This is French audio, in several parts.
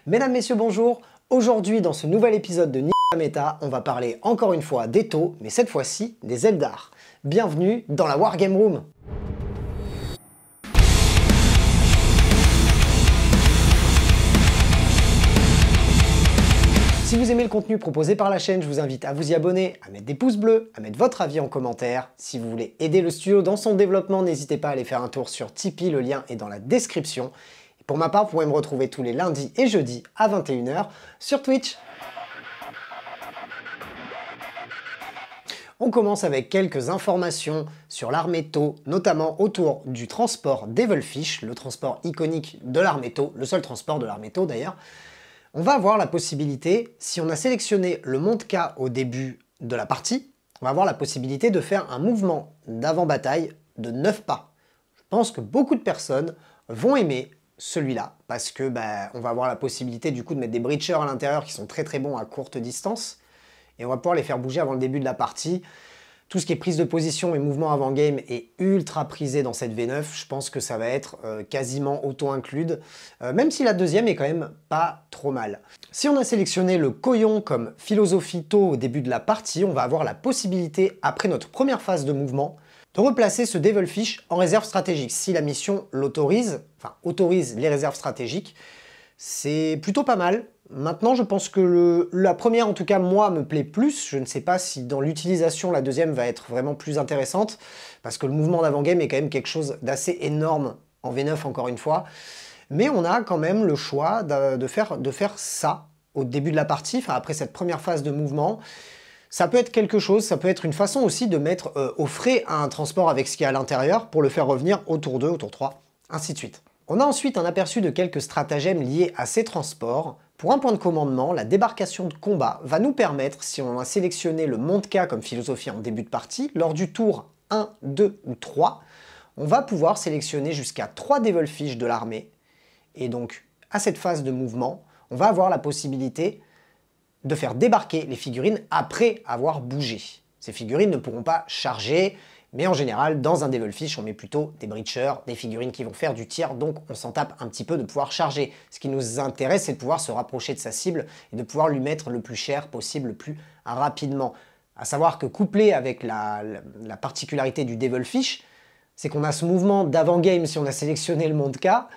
Mesdames, messieurs, bonjour. Aujourd'hui, dans ce nouvel épisode de la Méta, on va parler encore une fois des taux, mais cette fois-ci des Eldar. Bienvenue dans la Wargame Room. Si vous aimez le contenu proposé par la chaîne, je vous invite à vous y abonner, à mettre des pouces bleus, à mettre votre avis en commentaire. Si vous voulez aider le studio dans son développement, n'hésitez pas à aller faire un tour sur Tipeee, le lien est dans la description. Et pour ma part, vous pouvez me retrouver tous les lundis et jeudis à 21 h sur Twitch. On commence avec quelques informations sur l'armée Tau, notamment autour du transport Devilfish, le transport iconique de l'armée Tau, le seul transport de l'armée Tau d'ailleurs. On va avoir la possibilité, si on a sélectionné le Montka au début de la partie, on va avoir la possibilité de faire un mouvement d'avant-bataille de 9 pas. Je pense que beaucoup de personnes vont aimer celui-là, parce que on va avoir la possibilité du coup de mettre des breachers à l'intérieur qui sont très bons à courte distance, et on va pouvoir les faire bouger avant le début de la partie. Tout ce qui est prise de position et mouvement avant-game est ultra prisé dans cette V9, je pense que ça va être quasiment auto-include, même si la deuxième est quand même pas trop mal. Si on a sélectionné le Koyon comme philosophie Tau au début de la partie, on va avoir la possibilité, après notre première phase de mouvement, de replacer ce Devilfish en réserve stratégique. Si la mission l'autorise, enfin autorise les réserves stratégiques, c'est plutôt pas mal. Maintenant, je pense que la première, en tout cas, moi, me plaît plus. Je ne sais pas si dans l'utilisation, la deuxième va être vraiment plus intéressante, parce que le mouvement d'avant-game est quand même quelque chose d'assez énorme en V9, encore une fois. Mais on a quand même le choix de faire ça au début de la partie, enfin après cette première phase de mouvement. Ça peut être quelque chose, ça peut être une façon aussi de mettre au frais un transport avec ce qu'il y a à l'intérieur pour le faire revenir au tour 2, au tour 3, ainsi de suite. On a ensuite un aperçu de quelques stratagèmes liés à ces transports. Pour un point de commandement, la débarcation de combat va nous permettre, si on a sélectionné le Montka comme philosophie en début de partie, lors du tour 1, 2 ou 3, on va pouvoir sélectionner jusqu'à 3 Devilfish de l'armée. Et donc, à cette phase de mouvement, on va avoir la possibilité de faire débarquer les figurines après avoir bougé. Ces figurines ne pourront pas charger, mais en général, dans un Devilfish, on met plutôt des breachers, des figurines qui vont faire du tir, donc on s'en tape un petit peu de pouvoir charger. Ce qui nous intéresse, c'est de pouvoir se rapprocher de sa cible et de pouvoir lui mettre le plus cher possible, le plus rapidement. À savoir que couplé avec la particularité du Devilfish, c'est qu'on a ce mouvement d'avant-game si on a sélectionné le Montka,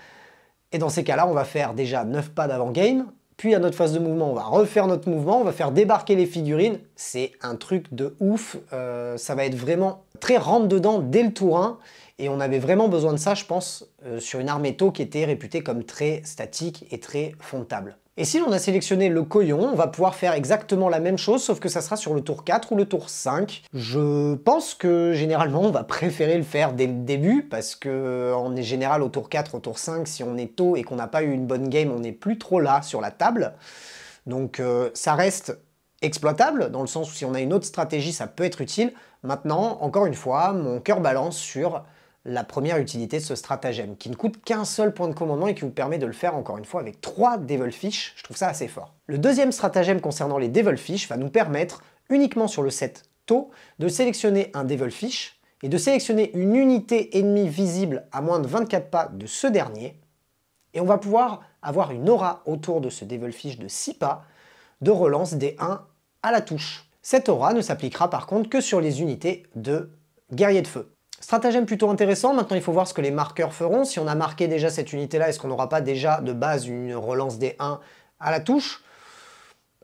et dans ces cas-là, on va faire déjà 9 pas d'avant-game, puis à notre phase de mouvement, on va refaire notre mouvement, on va faire débarquer les figurines. C'est un truc de ouf, ça va être vraiment très rentre-dedans dès le tour 1, et on avait vraiment besoin de ça, je pense, sur une armée Tau qui était réputée comme très statique et très fond de table. Et si l'on a sélectionné le Koyon, on va pouvoir faire exactement la même chose, sauf que ça sera sur le tour 4 ou le tour 5. Je pense que généralement on va préférer le faire dès le début, parce que en général au tour 4, au tour 5, si on est Tau et qu'on n'a pas eu une bonne game, on n'est plus trop là sur la table. Donc ça reste exploitable, dans le sens où si on a une autre stratégie, ça peut être utile. Maintenant, encore une fois, mon cœur balance sur la première utilité de ce stratagème, qui ne coûte qu'un seul point de commandement et qui vous permet de le faire encore une fois avec 3 Devilfish. Je trouve ça assez fort. Le deuxième stratagème concernant les Devilfish va nous permettre, uniquement sur le set Tau, de sélectionner un Devilfish et de sélectionner une unité ennemie visible à moins de 24 pas de ce dernier. Et on va pouvoir avoir une aura autour de ce Devilfish de 6 pas de relance des 1 à la touche. Cette aura ne s'appliquera par contre que sur les unités de guerriers de feu. Stratagème plutôt intéressant, maintenant il faut voir ce que les marqueurs feront. Si on a marqué déjà cette unité-là, est-ce qu'on n'aura pas déjà de base une relance des 1 à la touche?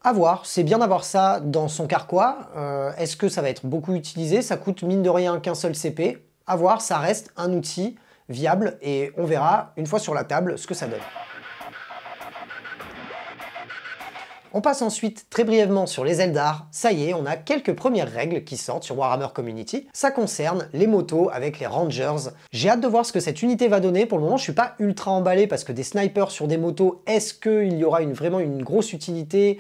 À voir, c'est bien d'avoir ça dans son carquois. Est-ce que ça va être beaucoup utilisé? Ça coûte mine de rien qu'un seul CP. À voir, ça reste un outil viable et on verra une fois sur la table ce que ça donne. On passe ensuite très brièvement sur les Eldar. Ça y est, on a quelques premières règles qui sortent sur Warhammer Community. Ça concerne les motos avec les Rangers. J'ai hâte de voir ce que cette unité va donner. Pour le moment, je suis pas ultra emballé parce que des snipers sur des motos, est-ce qu'il y aura vraiment une grosse utilité?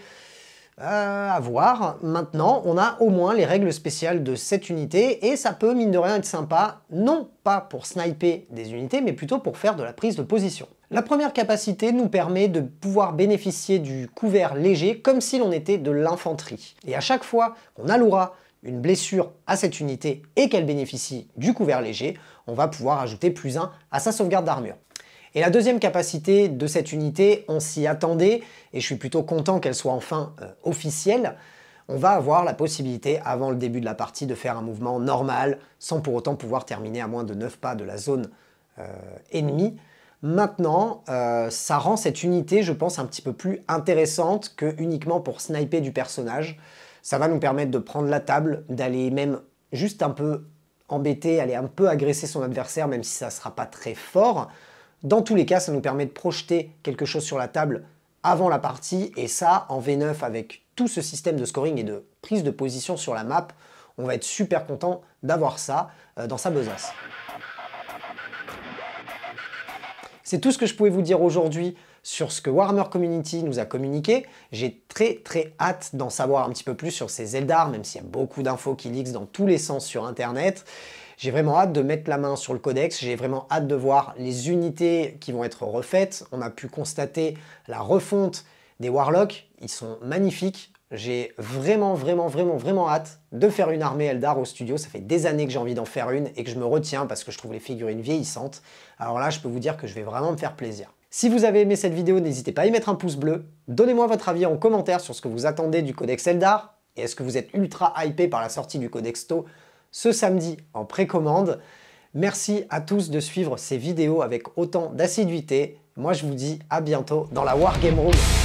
À voir. Maintenant, on a au moins les règles spéciales de cette unité et ça peut, mine de rien, être sympa, non pas pour sniper des unités, mais plutôt pour faire de la prise de position. La première capacité nous permet de pouvoir bénéficier du couvert léger comme si l'on était de l'infanterie. Et à chaque fois qu'on allouera une blessure à cette unité et qu'elle bénéficie du couvert léger, on va pouvoir ajouter +1 à sa sauvegarde d'armure. Et la deuxième capacité de cette unité, on s'y attendait, et je suis plutôt content qu'elle soit enfin officielle. On va avoir la possibilité, avant le début de la partie, de faire un mouvement normal, sans pour autant pouvoir terminer à moins de 9 pas de la zone ennemie. Maintenant, ça rend cette unité, je pense, un petit peu plus intéressante que uniquement pour sniper du personnage. Ça va nous permettre de prendre la table, d'aller même juste un peu embêter, aller un peu agresser son adversaire, même si ça ne sera pas très fort. Dans tous les cas, ça nous permet de projeter quelque chose sur la table avant la partie, et ça, en V9, avec tout ce système de scoring et de prise de position sur la map, on va être super content d'avoir ça dans sa besace. C'est tout ce que je pouvais vous dire aujourd'hui sur ce que Warhammer Community nous a communiqué. J'ai très hâte d'en savoir un petit peu plus sur ces Eldar, même s'il y a beaucoup d'infos qui leaks dans tous les sens sur internet. J'ai vraiment hâte de mettre la main sur le codex, j'ai vraiment hâte de voir les unités qui vont être refaites. On a pu constater la refonte des Warlocks, ils sont magnifiques. J'ai vraiment hâte de faire une armée Eldar au studio. Ça fait des années que j'ai envie d'en faire une et que je me retiens parce que je trouve les figurines vieillissantes. Alors là, je peux vous dire que je vais vraiment me faire plaisir. Si vous avez aimé cette vidéo, n'hésitez pas à y mettre un pouce bleu. Donnez-moi votre avis en commentaire sur ce que vous attendez du codex Eldar. Et est-ce que vous êtes ultra hypé par la sortie du codex TOW ce samedi en précommande? Merci à tous de suivre ces vidéos avec autant d'assiduité. Moi, je vous dis à bientôt dans la Wargame Room.